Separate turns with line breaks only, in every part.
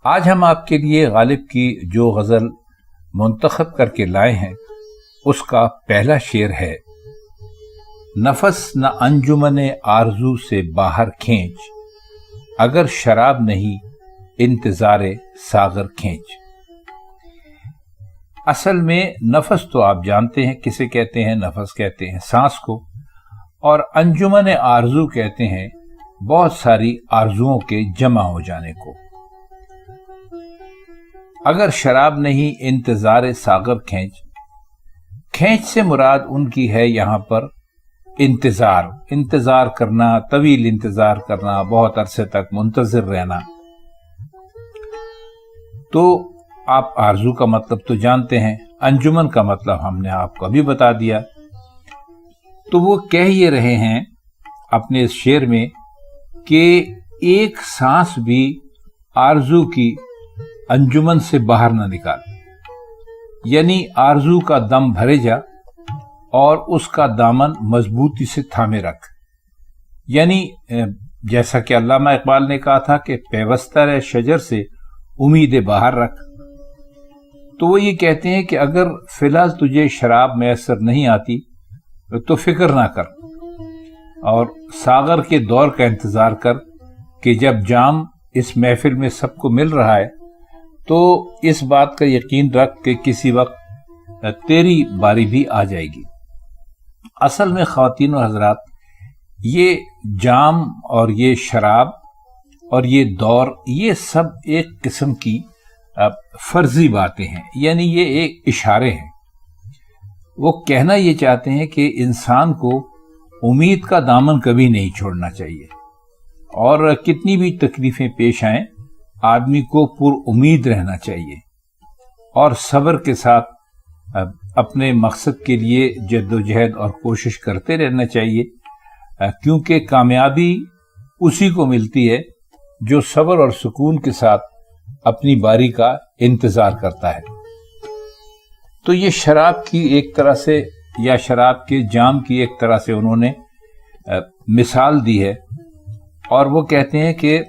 آج ہم آپ کے لیے غالب کی جو غزل منتخب کر کے لائے ہیں اس کا پہلا شعر ہے: نفس نہ انجمن آرزو سے باہر کھینچ، اگر شراب نہیں انتظار ساغر کھینچ۔ اصل میں نفس تو آپ جانتے ہیں کسے کہتے ہیں، نفس کہتے ہیں سانس کو، اور انجمن آرزو کہتے ہیں بہت ساری آرزوؤں کے جمع ہو جانے کو۔ اگر شراب نہیں انتظار ساغر کھینچ، کھینچ سے مراد ان کی ہے یہاں پر انتظار کرنا، طویل انتظار کرنا، بہت عرصے تک منتظر رہنا۔ تو آپ آرزو کا مطلب تو جانتے ہیں، انجمن کا مطلب ہم نے آپ کو ابھی بتا دیا۔ تو وہ کہہ یہ رہے ہیں اپنے اس شعر میں کہ ایک سانس بھی آرزو کی انجمن سے باہر نہ نکال، یعنی آرزو کا دم بھرے جا اور اس کا دامن مضبوطی سے تھامے رکھ۔ یعنی جیسا کہ علامہ اقبال نے کہا تھا کہ پیوستہ رہ شجر سے امید باہر رکھ۔ تو وہ یہ کہتے ہیں کہ اگر فی الحال تجھے شراب میسر نہیں آتی تو فکر نہ کر، اور ساغر کے دور کا انتظار کر کہ جب جام اس محفل میں سب کو مل رہا ہے تو اس بات کا یقین رکھ کہ کسی وقت تیری باری بھی آ جائے گی۔ اصل میں خواتین و حضرات، یہ جام اور یہ شراب اور یہ دور، یہ سب ایک قسم کی فرضی باتیں ہیں، یعنی یہ ایک اشارے ہیں۔ وہ کہنا یہ چاہتے ہیں کہ انسان کو امید کا دامن کبھی نہیں چھوڑنا چاہیے، اور کتنی بھی تکلیفیں پیش آئیں آدمی کو پر امید رہنا چاہیے اور صبر کے ساتھ اپنے مقصد کے لیے جد و جہد اور کوشش کرتے رہنا چاہیے، کیونکہ کامیابی اسی کو ملتی ہے جو صبر اور سکون کے ساتھ اپنی باری کا انتظار کرتا ہے۔ تو یہ شراب کی ایک طرح سے، یا شراب کے جام کی ایک طرح سے انہوں نے مثال دی ہے، اور وہ کہتے ہیں کہ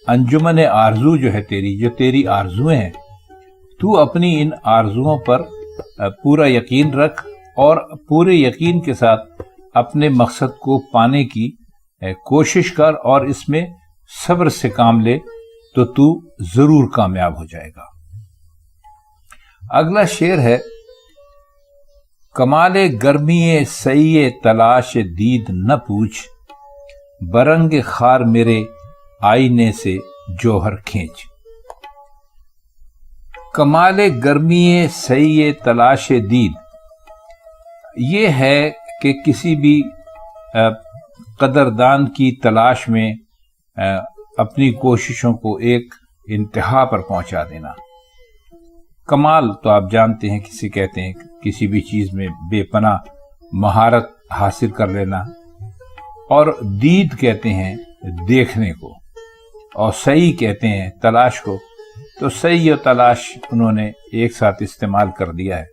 انجمن آرزو جو ہے جو تیری آرزویں ہیں، تو اپنی ان آرزوؤں پر پورا یقین رکھ اور پورے یقین کے ساتھ اپنے مقصد کو پانے کی کوشش کر، اور اس میں صبر سے کام لے تو ضرور کامیاب ہو جائے گا۔ اگلا شعر ہے: کمال گرمی سعی تلاش دید نہ پوچھ، برنگ خار میرے آئینے سے جوہر کھینچ۔ کمال گرمی سعی تلاش دید، یہ ہے کہ کسی بھی قدردان کی تلاش میں اپنی کوششوں کو ایک انتہا پر پہنچا دینا۔ کمال تو آپ جانتے ہیں کسی کہتے ہیں، کسی بھی چیز میں بے پناہ مہارت حاصل کر لینا، اور دید کہتے ہیں دیکھنے کو، اور سعی کہتے ہیں تلاش کو۔ تو سعی و تلاش انہوں نے ایک ساتھ استعمال کر دیا ہے۔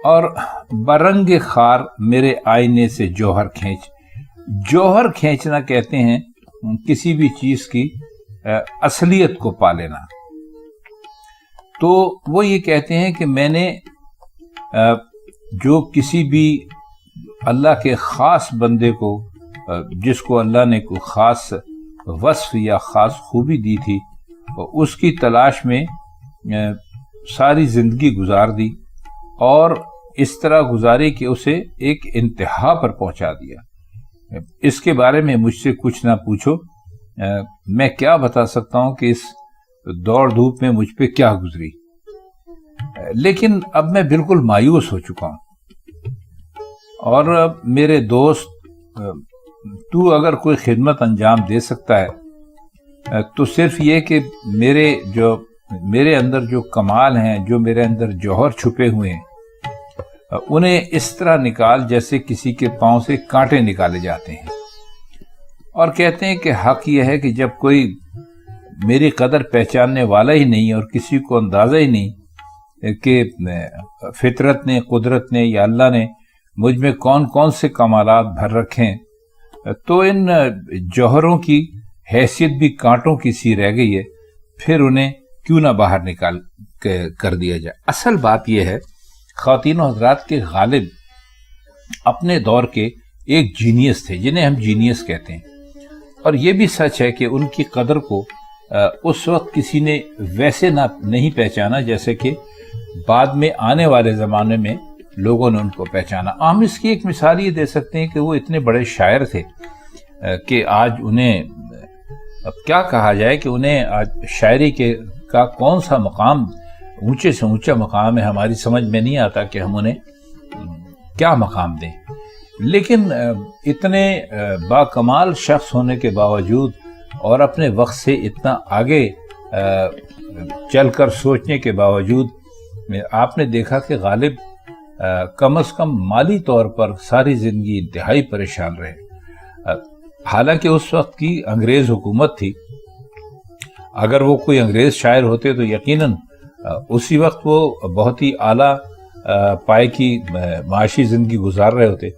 اور برنگ خار میرے آئینے سے جوہر کھینچ، جوہر کھینچنا کہتے ہیں کسی بھی چیز کی اصلیت کو پا لینا۔ تو وہ یہ کہتے ہیں کہ میں نے جو کسی بھی اللہ کے خاص بندے کو، جس کو اللہ نے کوئی خاص وصف یا خاص خوبی دی تھی، اس کی تلاش میں ساری زندگی گزار دی، اور اس طرح گزاری کہ اسے ایک انتہا پر پہنچا دیا۔ اس کے بارے میں مجھ سے کچھ نہ پوچھو، میں کیا بتا سکتا ہوں کہ اس دوڑ دھوپ میں مجھ پہ کیا گزری، لیکن اب میں بالکل مایوس ہو چکا ہوں۔ اور میرے دوست، تو اگر کوئی خدمت انجام دے سکتا ہے تو صرف یہ کہ میرے اندر جو کمال ہیں، جو میرے اندر جوہر چھپے ہوئے ہیں، انہیں اس طرح نکال جیسے کسی کے پاؤں سے کانٹے نکالے جاتے ہیں۔ اور کہتے ہیں کہ حق یہ ہے کہ جب کوئی میری قدر پہچاننے والا ہی نہیں اور کسی کو اندازہ ہی نہیں کہ فطرت نے، قدرت نے یا اللہ نے مجھ میں کون کون سے کمالات بھر رکھے ہیں، تو ان جوہروں کی حیثیت بھی کانٹوں کی سی رہ گئی ہے، پھر انہیں کیوں نہ باہر نکال کر دیا جائے۔ اصل بات یہ ہے، خواتین و حضرات، کے غالب اپنے دور کے ایک جینیس تھے، جنہیں ہم جینیس کہتے ہیں، اور یہ بھی سچ ہے کہ ان کی قدر کو اس وقت کسی نے ویسے نہیں پہچانا جیسے کہ بعد میں آنے والے زمانے میں لوگوں نے ان کو پہچانا۔ ہم اس کی ایک مثال یہ دے سکتے ہیں کہ وہ اتنے بڑے شاعر تھے کہ آج انہیں اب کیا کہا جائے کہ انہیں آج شاعری کا کون سا مقام، اونچے سے اونچا مقام ہے، ہماری سمجھ میں نہیں آتا کہ ہم انہیں کیا مقام دیں۔ لیکن اتنے باکمال شخص ہونے کے باوجود اور اپنے وقت سے اتنا آگے چل کر سوچنے کے باوجود آپ نے دیکھا کہ غالب کم از کم مالی طور پر ساری زندگی انتہائی پریشان رہے۔ حالانکہ اس وقت کی انگریز حکومت تھی، اگر وہ کوئی انگریز شاعر ہوتے تو یقیناً اسی وقت وہ بہت ہی اعلیٰ پائے کی معاشی زندگی گزار رہے ہوتے،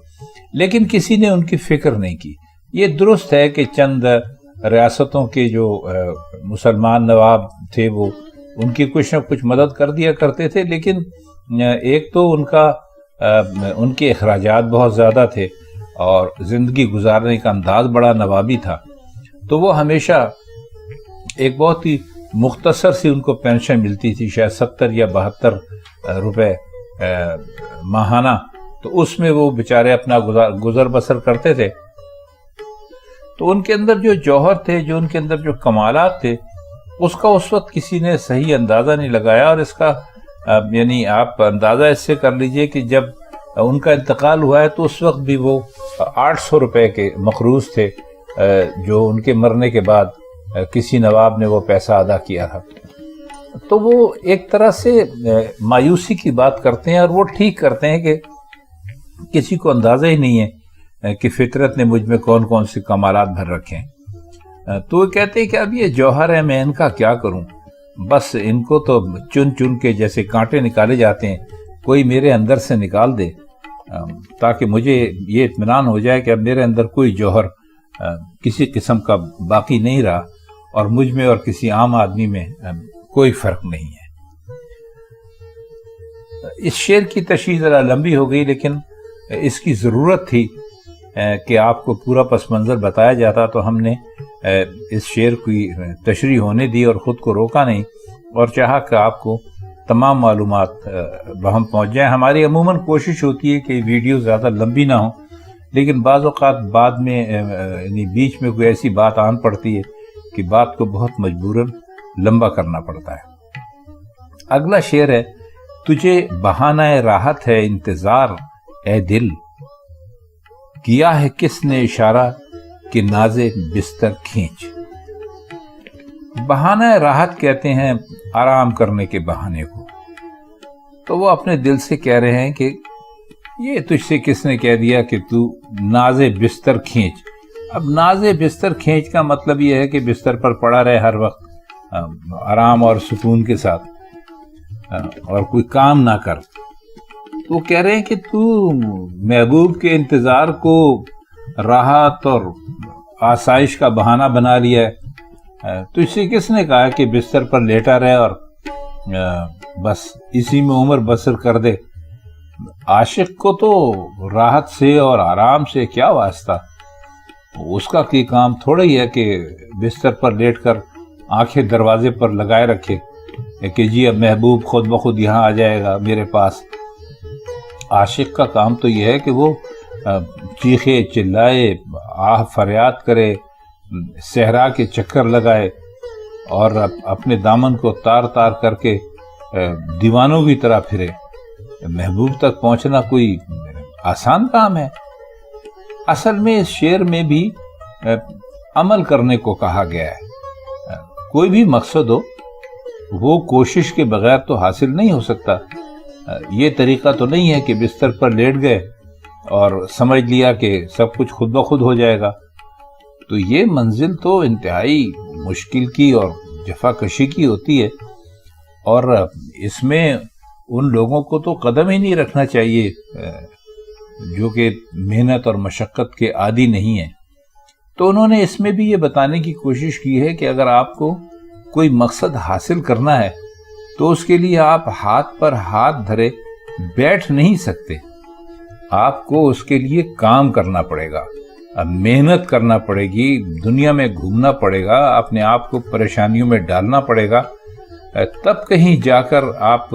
لیکن کسی نے ان کی فکر نہیں کی۔ یہ درست ہے کہ چند ریاستوں کے جو مسلمان نواب تھے وہ ان کی کچھ نہ کچھ مدد کر دیا کرتے تھے، لیکن ایک تو ان کے اخراجات بہت زیادہ تھے اور زندگی گزارنے کا انداز بڑا نوابی تھا، تو وہ ہمیشہ ایک بہت ہی مختصر سی ان کو پینشن ملتی تھی، شاید 70 یا 72 روپے ماہانہ، تو اس میں وہ بیچارے اپنا گزر بسر کرتے تھے۔ تو ان کے اندر جو جوہر تھے، جو ان کے اندر جو کمالات تھے، اس کا اس وقت کسی نے صحیح اندازہ نہیں لگایا، اور اس کا یعنی آپ اندازہ اس سے کر لیجئے کہ جب ان کا انتقال ہوا ہے تو اس وقت بھی وہ 800 روپے کے مقروض تھے، جو ان کے مرنے کے بعد کسی نواب نے وہ پیسہ ادا کیا تھا۔ تو وہ ایک طرح سے مایوسی کی بات کرتے ہیں، اور وہ ٹھیک کرتے ہیں کہ کسی کو اندازہ ہی نہیں ہے کہ فطرت نے مجھ میں کون کون سے کمالات بھر رکھے ہیں۔ تو وہ کہتے ہیں کہ اب یہ جوہر ہے، میں ان کا کیا کروں، بس ان کو تو چن چن کے جیسے کانٹے نکالے جاتے ہیں کوئی میرے اندر سے نکال دے، تاکہ مجھے یہ اطمینان ہو جائے کہ اب میرے اندر کوئی جوہر کسی قسم کا باقی نہیں رہا، اور مجھ میں اور کسی عام آدمی میں کوئی فرق نہیں ہے۔ اس شعر کی تشریح ذرا لمبی ہو گئی، لیکن اس کی ضرورت تھی کہ آپ کو پورا پس منظر بتایا جاتا، تو ہم نے اس شعر کی تشریح ہونے دی اور خود کو روکا نہیں، اور چاہا کہ آپ کو تمام معلومات بہم پہنچ جائیں۔ ہماری عموماً کوشش ہوتی ہے کہ ویڈیو زیادہ لمبی نہ ہو، لیکن بعض اوقات بعد میں یعنی بیچ میں کوئی ایسی بات آن پڑتی ہے کہ بات کو بہت مجبوراً لمبا کرنا پڑتا ہے۔ اگلا شعر ہے، تجھے بہانہ راحت ہے انتظار اے دل، کیا ہے کس نے اشارہ کہ ناز بستر کھینچ۔ بہانہ راحت کہتے ہیں آرام کرنے کے بہانے کو، تو وہ اپنے دل سے کہہ رہے ہیں کہ یہ تجھ سے کس نے کہہ دیا کہ تو ناز بستر کھینچ۔ اب ناز بستر کھینچ کا مطلب یہ ہے کہ بستر پر پڑا رہے ہر وقت آرام اور سکون کے ساتھ، اور کوئی کام نہ کر۔ تو وہ کہہ رہے ہیں کہ تو محبوب کے انتظار کو راحت اور آسائش کا بہانہ بنا لیا ہے، تو اس سے کس نے کہا کہ بستر پر لیٹا رہے اور بس اسی میں عمر بسر کر دے۔ عاشق کو تو راحت سے اور آرام سے کیا واسطہ، اس کا کوئی کام تھوڑا ہی ہے کہ بستر پر لیٹ کر آنکھیں دروازے پر لگائے رکھے کہ جی اب محبوب خود بخود یہاں آ جائے گا میرے پاس۔ عاشق کا کام تو یہ ہے کہ وہ چیخے چلائے، آہ فریاد کرے، صحرا کے چکر لگائے، اور اپنے دامن کو تار تار کر کے دیوانوں کی طرح پھرے۔ محبوب تک پہنچنا کوئی آسان کام ہے؟ اصل میں اس شعر میں بھی عمل کرنے کو کہا گیا ہے۔ کوئی بھی مقصد ہو وہ کوشش کے بغیر تو حاصل نہیں ہو سکتا۔ یہ طریقہ تو نہیں ہے کہ بستر پر لیٹ گئے اور سمجھ لیا کہ سب کچھ خود بخود ہو جائے گا۔ تو یہ منزل تو انتہائی مشکل کی اور جفا کشی کی ہوتی ہے، اور اس میں ان لوگوں کو تو قدم ہی نہیں رکھنا چاہیے جو کہ محنت اور مشقت کے عادی نہیں ہیں۔ تو انہوں نے اس میں بھی یہ بتانے کی کوشش کی ہے کہ اگر آپ کو کوئی مقصد حاصل کرنا ہے تو اس کے لیے آپ ہاتھ پر ہاتھ دھرے بیٹھ نہیں سکتے، آپ کو اس کے لیے کام کرنا پڑے گا، محنت کرنا پڑے گی، دنیا میں گھومنا پڑے گا، اپنے آپ کو پریشانیوں میں ڈالنا پڑے گا، تب کہیں جا کر آپ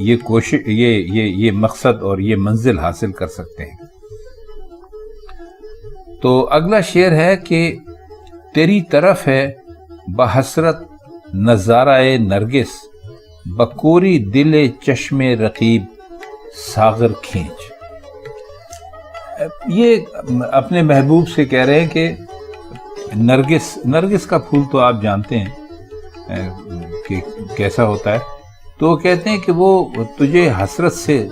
یہ کوشش یہ مقصد اور یہ منزل حاصل کر سکتے ہیں۔ تو اگلا شعر ہے کہ تیری طرف ہے بحسرت نظارہ نرگس، بکوری دل چشم رقیب ساغر کھینچ۔ یہ اپنے محبوب سے کہہ رہے ہیں کہ نرگس کا پھول تو آپ جانتے ہیں کہ کیسا ہوتا ہے، تو وہ کہتے ہیں کہ وہ تجھے حسرت سے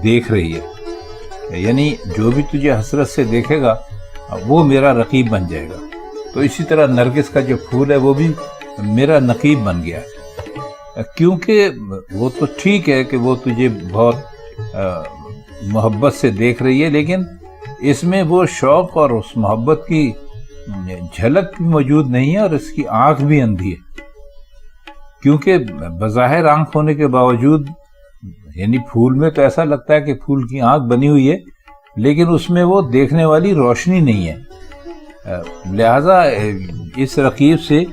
دیکھ رہی ہے، یعنی جو بھی تجھے حسرت سے دیکھے گا وہ میرا رقیب بن جائے گا۔ تو اسی طرح نرگس کا جو پھول ہے وہ بھی میرا نقیب بن گیا ہے، کیونکہ وہ تو ٹھیک ہے کہ وہ تجھے بہت محبت سے دیکھ رہی ہے، لیکن اس میں وہ شوق اور اس محبت کی جھلک بھی موجود نہیں ہے، اور اس کی آنکھ بھی اندھی ہے، کیونکہ بظاہر آنکھ ہونے کے باوجود یعنی پھول میں تو ایسا لگتا ہے کہ پھول کی آنکھ بنی ہوئی ہے، لیکن اس میں وہ دیکھنے والی روشنی نہیں ہے۔ لہذا اس رقیب سے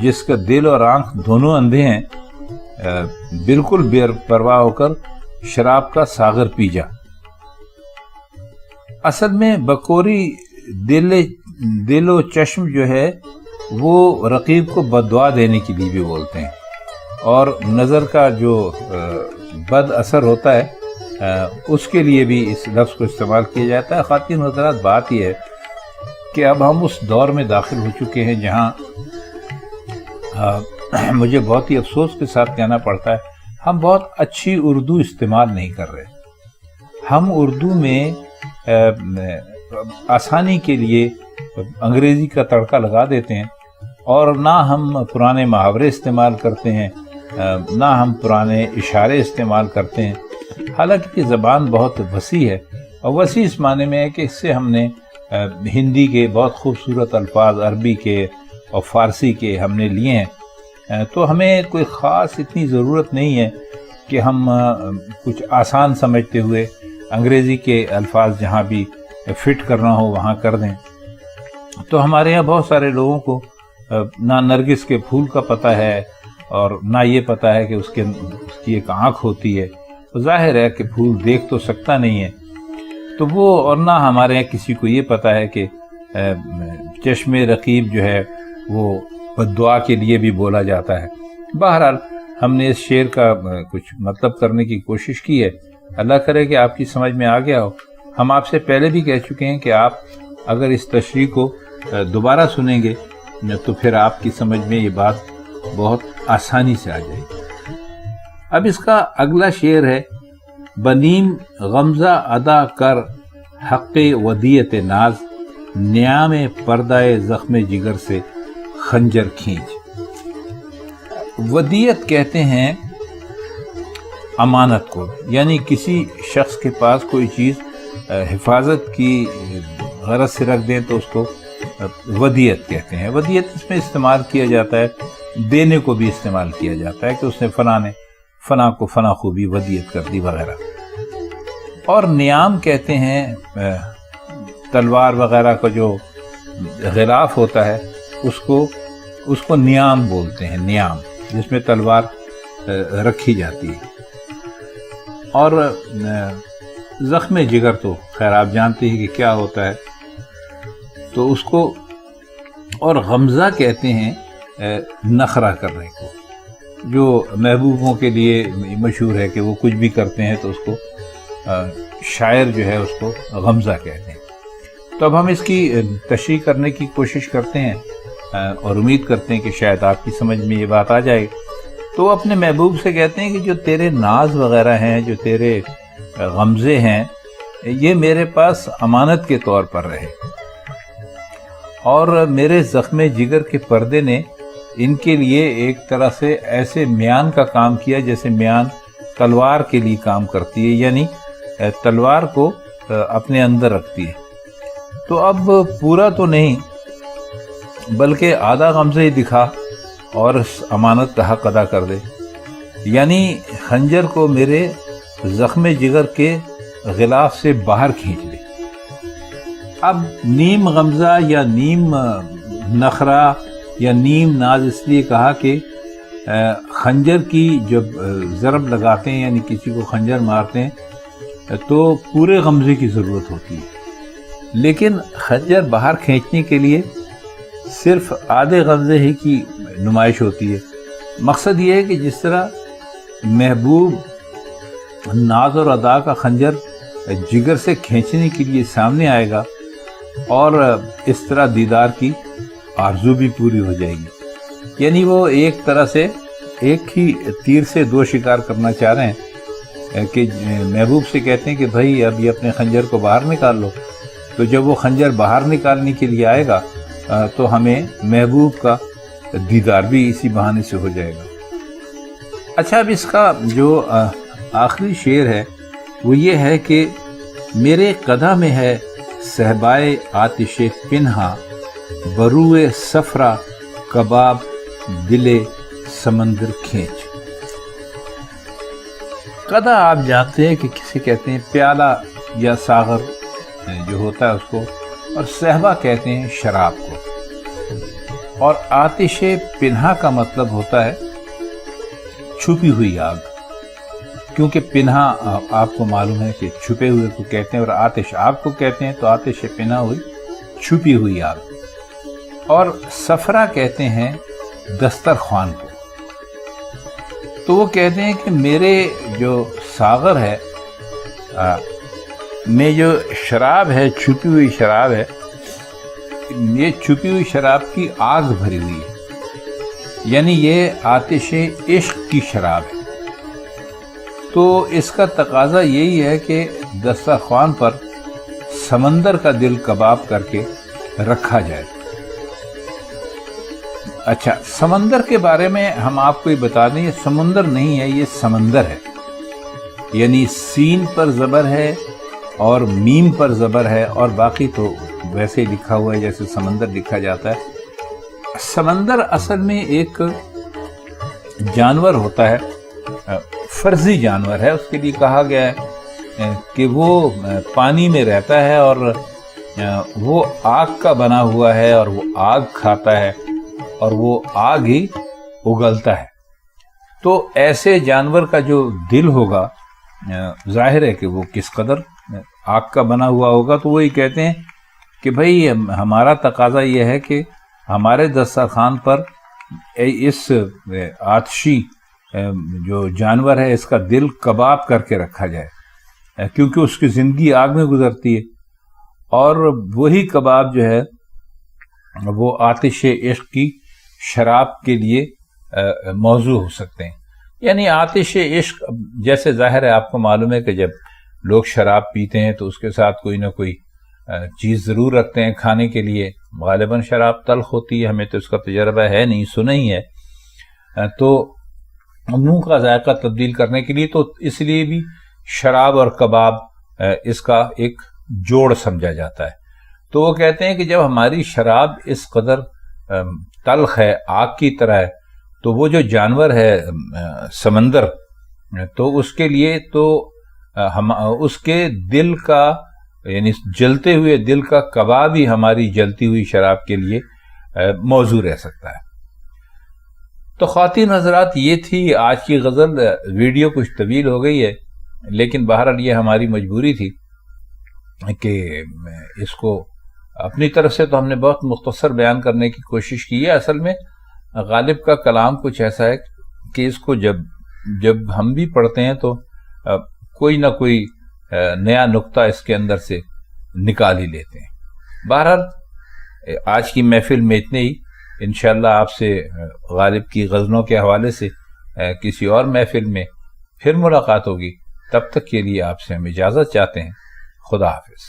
جس کا دل اور آنکھ دونوں اندھے ہیں، بالکل بے پرواہ ہو کر شراب کا ساغر پی جا۔ اصل میں بکوری دل و چشم جو ہے وہ رقیب کو بددعا دینے کے لیے بھی بولتے ہیں، اور نظر کا جو بد اثر ہوتا ہے اس کے لیے بھی اس لفظ کو استعمال کیا جاتا ہے۔ خواتین حضرات، بات یہ ہے کہ اب ہم اس دور میں داخل ہو چکے ہیں جہاں مجھے بہت ہی افسوس کے ساتھ کہنا پڑتا ہے ہم بہت اچھی اردو استعمال نہیں کر رہے۔ ہم اردو میں آسانی کے لیے انگریزی کا تڑکا لگا دیتے ہیں، اور نہ ہم پرانے محاورے استعمال کرتے ہیں، نہ ہم پرانے اشارے استعمال کرتے ہیں، حالانکہ یہ زبان بہت وسیع ہے، اور وسیع اس معنی میں ہے کہ اس سے ہم نے ہندی کے بہت خوبصورت الفاظ، عربی کے اور فارسی کے ہم نے لیے ہیں، تو ہمیں کوئی خاص اتنی ضرورت نہیں ہے کہ ہم کچھ آسان سمجھتے ہوئے انگریزی کے الفاظ جہاں بھی فٹ کرنا ہو وہاں کر دیں۔ تو ہمارے یہاں بہت سارے لوگوں کو نہ نرگس کے پھول کا پتہ ہے اور نہ یہ پتہ ہے کہ اس کی ایک آنکھ ہوتی ہے، ظاہر ہے کہ پھول دیکھ تو سکتا نہیں ہے، تو وہ، اور نہ ہمارے یہاں کسی کو یہ پتہ ہے کہ چشم رقیب جو ہے وہ بددعا کے لیے بھی بولا جاتا ہے۔ بہرحال ہم نے اس شعر کا کچھ مطلب کرنے کی کوشش کی ہے، اللہ کرے کہ آپ کی سمجھ میں آ گیا ہو۔ ہم آپ سے پہلے بھی کہہ چکے ہیں کہ آپ اگر اس تشریح کو دوبارہ سنیں گے تو پھر آپ کی سمجھ میں یہ بات بہت آسانی سے آ جائے گی۔ اب اس کا اگلا شعر ہے، بنیم غمزہ ادا کر حق ودیت ناز، نیام پردہ زخم جگر سے خنجر کھینچ۔ ودیت کہتے ہیں امانت کو، یعنی کسی شخص کے پاس کوئی چیز حفاظت کی غرض سے رکھ دیں تو اس کو ودیت کہتے ہیں۔ ودیت اس میں استعمال کیا جاتا ہے، دینے کو بھی استعمال کیا جاتا ہے کہ اس نے فلاں کو فلاں خوبی ودیت کر دی وغیرہ۔ اور نیام کہتے ہیں تلوار وغیرہ کا جو غلاف ہوتا ہے اس کو نیام بولتے ہیں، نیام جس میں تلوار رکھی جاتی ہے۔ اور زخم جگر تو خیر آپ جانتے ہیں کہ کیا ہوتا ہے، تو اس کو، اور غمزہ کہتے ہیں نخرہ کرنے کو، جو محبوبوں کے لیے مشہور ہے کہ وہ کچھ بھی کرتے ہیں تو اس کو شاعر جو ہے اس کو غمزہ کہتے ہیں۔ تو اب ہم اس کی تشریح کرنے کی کوشش کرتے ہیں اور امید کرتے ہیں کہ شاید آپ کی سمجھ میں یہ بات آ جائے۔ تو اپنے محبوب سے کہتے ہیں کہ جو تیرے ناز وغیرہ ہیں، جو تیرے غمزے ہیں، یہ میرے پاس امانت کے طور پر رہے، اور میرے زخم جگر کے پردے نے ان کے لیے ایک طرح سے ایسے میان کا کام کیا جیسے میان تلوار کے لیے کام کرتی ہے، یعنی تلوار کو اپنے اندر رکھتی ہے۔ تو اب پورا تو نہیں بلکہ آدھا غمزہ ہی دکھا اور امانت کا حق ادا کر دے، یعنی خنجر کو میرے زخم جگر کے غلاف سے باہر کھینچ لے۔ اب نیم غمزہ یا نیم نخرہ یا نیم ناز اس لیے کہا کہ خنجر کی جب ضرب لگاتے ہیں یعنی کسی کو خنجر مارتے ہیں تو پورے غمزے کی ضرورت ہوتی ہے، لیکن خنجر باہر کھینچنے کے لیے صرف آدھے غمزے ہی کی نمائش ہوتی ہے۔ مقصد یہ ہے کہ جس طرح محبوب ناز اور ادا کا خنجر جگر سے کھینچنے کے لیے سامنے آئے گا اور اس طرح دیدار کی آرزو بھی پوری ہو جائے گی، یعنی وہ ایک طرح سے ایک ہی تیر سے دو شکار کرنا چاہ رہے ہیں کہ محبوب سے کہتے ہیں کہ بھائی اب یہ اپنے خنجر کو باہر نکال لو، تو جب وہ خنجر باہر نکالنے کے لیے آئے گا تو ہمیں محبوب کا دیدار بھی اسی بہانے سے ہو جائے گا۔ اچھا، اب اس کا جو آخری شعر ہے وہ یہ ہے کہ میرے قدح میں ہے صہبائے آتش پنہا، بروئے صفرا کباب دل سمندر کھینچ۔ قدح آپ جانتے ہیں کہ کسے کہتے ہیں، پیالہ یا ساغر جو ہوتا ہے اس کو، اور صہبا کہتے ہیں شراب کو، اور آتش پنہا کا مطلب ہوتا ہے چھپی ہوئی آگ، کیونکہ پنہا آپ کو معلوم ہے کہ چھپے ہوئے کو کہتے ہیں، اور آتش آگ کو کہتے ہیں، تو آتش پنہا ہوئی چھپی ہوئی آگ، اور صفرا کہتے ہیں دسترخوان کو۔ تو وہ کہتے ہیں کہ میرے جو ساغر ہے میں جو شراب ہے، چھپی ہوئی شراب ہے، یہ چھپی ہوئی شراب کی آگ بھری ہوئی ہے، یعنی یہ آتش عشق کی شراب ہے۔ تو اس کا تقاضا یہی ہے کہ دسترخوان پر سمندر کا دل کباب کر کے رکھا جائے۔ اچھا، سمندر کے بارے میں ہم آپ کو یہ بتا دیں، یہ سمندر نہیں ہے، یہ سمندر ہے، یعنی سین پر زبر ہے اور میم پر زبر ہے، اور باقی تو ویسے ہی لکھا ہوا ہے جیسے سمندر لکھا جاتا ہے۔ سمندر اصل میں ایک جانور ہوتا ہے، فرضی جانور ہے، اس کے لیے کہا گیا ہے کہ وہ پانی میں رہتا ہے اور وہ آگ کا بنا ہوا ہے، اور وہ آگ کھاتا ہے اور وہ آگ ہی اگلتا ہے۔ تو ایسے جانور کا جو دل ہوگا ظاہر ہے کہ وہ کس قدر آگ کا بنا ہوا ہوگا، تو وہی کہتے ہیں کہ بھائی ہمارا تقاضا یہ ہے کہ ہمارے دسترخوان پر اس آتشی جو جانور ہے اس کا دل کباب کر کے رکھا جائے، کیونکہ اس کی زندگی آگ میں گزرتی ہے، اور وہی کباب جو ہے وہ آتش عشق کی شراب کے لیے موضوع ہو سکتے ہیں۔ یعنی آتش عشق، جیسے ظاہر ہے آپ کو معلوم ہے کہ جب لوگ شراب پیتے ہیں تو اس کے ساتھ کوئی نہ کوئی چیز ضرور رکھتے ہیں کھانے کے لیے، غالباً شراب تلخ ہوتی ہے، ہمیں تو اس کا تجربہ ہے نہیں، سنا ہی ہے، تو منہ کا ذائقہ تبدیل کرنے کے لیے، تو اس لیے بھی شراب اور کباب اس کا ایک جوڑ سمجھا جاتا ہے۔ تو وہ کہتے ہیں کہ جب ہماری شراب اس قدر تلخ ہے، آگ کی طرح ہے، تو وہ جو جانور ہے سمندر، تو اس کے لیے تو اس کے دل کا، یعنی جلتے ہوئے دل کا کباب ہی ہماری جلتی ہوئی شراب کے لیے موضوع رہ سکتا ہے۔ تو خواتین حضرات، یہ تھی آج کی غزل۔ ویڈیو کچھ طویل ہو گئی ہے، لیکن بہرحال یہ ہماری مجبوری تھی کہ اس کو اپنی طرف سے تو ہم نے بہت مختصر بیان کرنے کی کوشش کی ہے۔ اصل میں غالب کا کلام کچھ ایسا ہے کہ اس کو جب ہم بھی پڑھتے ہیں تو کوئی نہ کوئی نیا نقطہ اس کے اندر سے نکال ہی لیتے ہیں۔ بہرحال آج کی محفل میں اتنے ہی، انشاءاللہ آپ سے غالب کی غزلوں کے حوالے سے کسی اور محفل میں پھر ملاقات ہوگی۔ تب تک کے لیے آپ سے ہم اجازت چاہتے ہیں۔ خدا حافظ۔